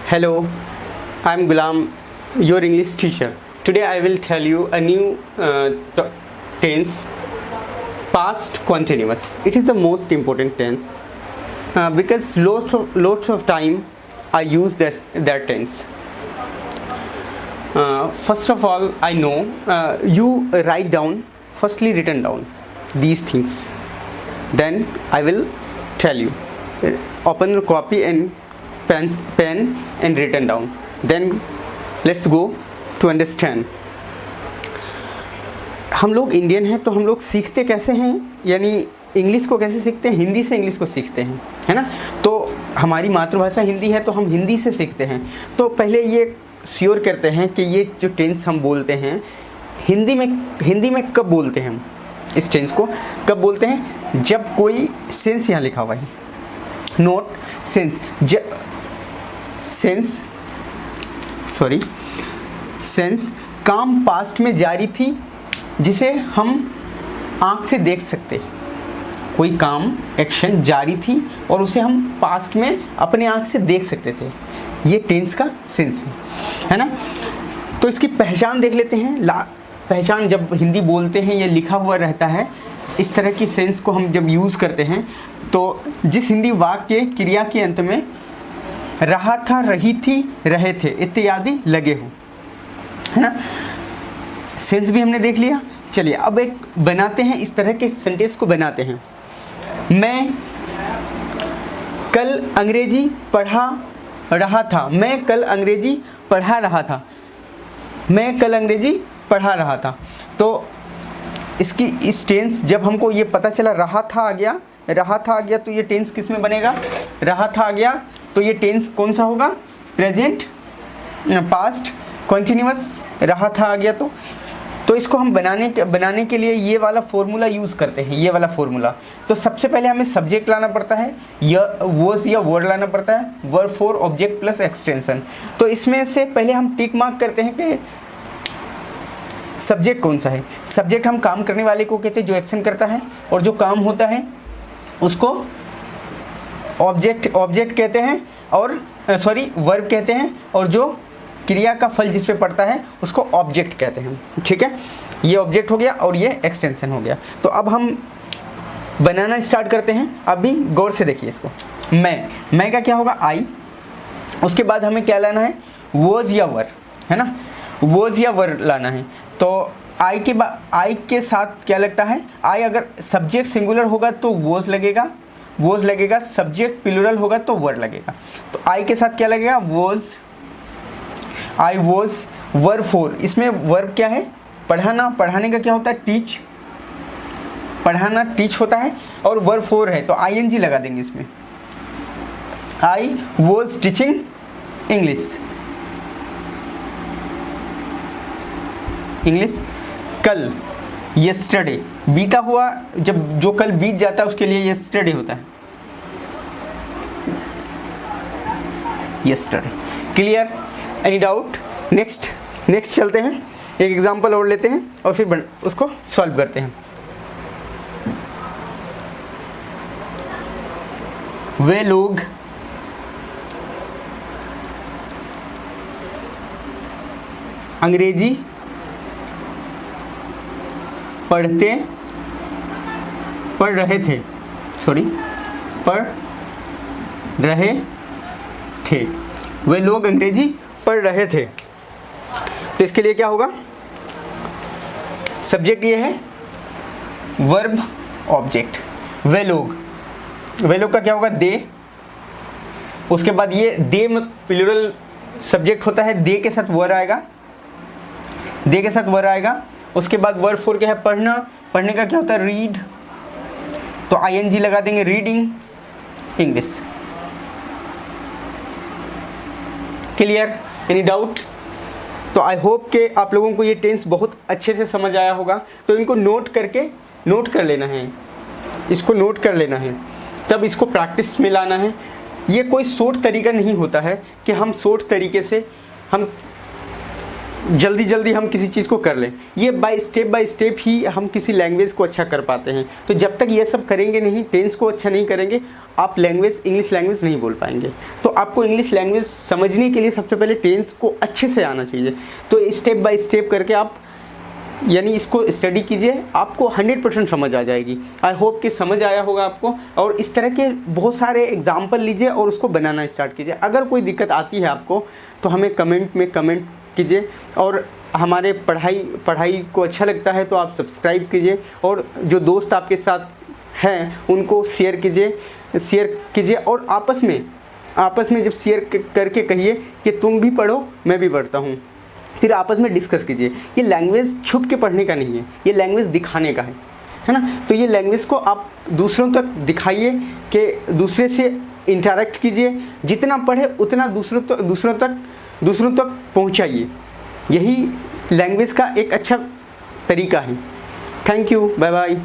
Hello, I'm Gulam, your English teacher. Today I will tell you a new tense, past continuous. It is the most important tense because lots of time I use that tense. First of all, I know you write down, firstly written down these things. Then I will tell you. Open your copy and pen and written down. Then let's go to understand. हम लोग Indian हैं तो हम लोग सीखते कैसे हैं, यानी इंग्लिश को कैसे सीखते हैं? हिंदी से इंग्लिश को सीखते हैं, है ना। तो हमारी मातृभाषा हिंदी है तो हम हिंदी से सीखते हैं। तो पहले ये श्योर करते हैं कि ये जो टेंस हम बोलते हैं हिंदी में कब बोलते हैं हम इस टेंस को कब बोलते हैं? जब कोई सेंस यहाँ लिखा हुआ है, नोट सेंस काम पास्ट में जारी थी जिसे हम आँख से देख सकते। कोई काम एक्शन जारी थी और उसे हम पास्ट में अपने आँख से देख सकते थे। ये टेंस का सेंस है ना। तो इसकी पहचान देख लेते हैं। पहचान, जब हिंदी बोलते हैं ये लिखा हुआ रहता है, इस तरह की सेंस को हम जब यूज़ करते हैं तो जिस हिंदी वाक्य क्रिया के अंत में रहा था, रही थी, रहे थे इत्यादि लगे हो, है ना। सेंस भी हमने देख लिया। चलिए अब एक बनाते हैं, इस तरह के सेंटेंस को बनाते हैं। मैं कल अंग्रेजी पढ़ा रहा था। मैं कल अंग्रेजी पढ़ा रहा था। मैं कल अंग्रेजी पढ़ा रहा था। तो इसकी इस टेंस, जब हमको ये पता चला रहा था आ गया तो ये टेंस किस में बनेगा? रहा था आ गया तो ये टेंस कौन सा होगा? Present past continuous. रहा था आ गया तो इसको हम बनाने के लिए ये वाला फॉर्मूला यूज़ करते हैं, ये वाला फॉर्मूला। तो सबसे पहले हमें सब्जेक्ट लाना पड़ता है, या वर्स या वर्ड लाना पड़ता है, verb for object plus extension. तो इसमें से पहले हम टिक मार्क करते हैं कि सब्जेक्ट कौन सा है। सब्जेक्ट हम काम करने वाले को कहते हैं जो एक्शन करता है, और जो काम होता है उसको ऑब्जेक्ट कहते हैं, और वर्ब कहते हैं, और जो क्रिया का फल जिस पे पड़ता है उसको ऑब्जेक्ट कहते हैं। ठीक है, ये ऑब्जेक्ट हो गया और ये एक्सटेंशन हो गया। तो अब हम बनाना स्टार्ट करते हैं। अभी गौर से देखिए इसको। मैं का क्या होगा? आई। उसके बाद हमें क्या लाना है? वॉज या वर, है ना। वॉज या वर लाना है। तो आई के साथ क्या लगता है? आई अगर सब्जेक्ट सिंगुलर होगा तो वॉज लगेगा, सब्जेक्ट प्लूरल होगा तो वर लगेगा। तो आई के साथ क्या लगेगा? Was, I was. Verb four, इसमें वर्ब क्या है? पढ़ाना। पढ़ाने का क्या होता है? टीच। पढ़ाना टीच होता है, और वर्ब फोर है तो आईएनजी लगा देंगे इसमें। आई वॉज टीचिंग इंग्लिश कल। यस्टरडे, बीता हुआ, जब जो कल बीत जाता है उसके लिए यस्टरडे होता है। Yesterday. Clear? Any doubt? Next चलते हैं, एक एग्जांपल और लेते हैं और फिर उसको सॉल्व करते हैं। वे लोग अंग्रेजी पढ़ रहे थे। वे लोग अंग्रेजी पढ़ रहे थे। तो इसके लिए क्या होगा? सब्जेक्ट ये है, वर्ब ऑब्जेक्ट। वे लोग का क्या होगा? दे। उसके बाद ये दे प्लूरल सब्जेक्ट होता है, दे के साथ वर आएगा। उसके बाद वर्ब फोर क्या है? पढ़ना। पढ़ने का क्या होता है? रीड। तो आईएनजी लगा देंगे, reading English. Clear? Any doubt? तो आई होप कि आप लोगों को ये टेंस बहुत अच्छे से समझ आया होगा। तो इनको नोट कर लेना है, इसको नोट कर लेना है, तब इसको प्रैक्टिस में लाना है। ये कोई शॉर्ट तरीका नहीं होता है कि हम शॉर्ट तरीके से हम जल्दी जल्दी हम किसी चीज़ को कर लें। ये बाय स्टेप ही हम किसी लैंग्वेज को अच्छा कर पाते हैं। तो जब तक ये सब करेंगे नहीं, टेंस को अच्छा नहीं करेंगे, आप इंग्लिश लैंग्वेज नहीं बोल पाएंगे। तो आपको इंग्लिश लैंग्वेज समझने के लिए सबसे पहले टेंस को अच्छे से आना चाहिए। तो स्टेप बाय स्टेप करके आप यानी इसको स्टडी कीजिए, आपको 100% समझ आ जाएगी। आई होप कि समझ आया होगा आपको। और इस तरह के बहुत सारे एग्जाम्पल लीजिए और उसको बनाना स्टार्ट कीजिए। अगर कोई दिक्कत आती है आपको तो हमें कमेंट में कमेंट कीजिए, और हमारे पढ़ाई को अच्छा लगता है तो आप सब्सक्राइब कीजिए, और जो दोस्त आपके साथ हैं उनको शेयर कीजिए और आपस में जब शेयर करके कहिए कि तुम भी पढ़ो मैं भी पढ़ता हूँ, फिर आपस में डिस्कस कीजिए। ये लैंग्वेज छुप के पढ़ने का नहीं है, ये लैंग्वेज दिखाने का है ना। तो ये लैंग्वेज को आप दूसरों तक दिखाइए, कि दूसरे से इंटरेक्ट कीजिए, जितना पढ़े उतना दूसरों तक पहुंचाइए। यही लैंग्वेज का एक अच्छा तरीका है। Thank you, bye bye.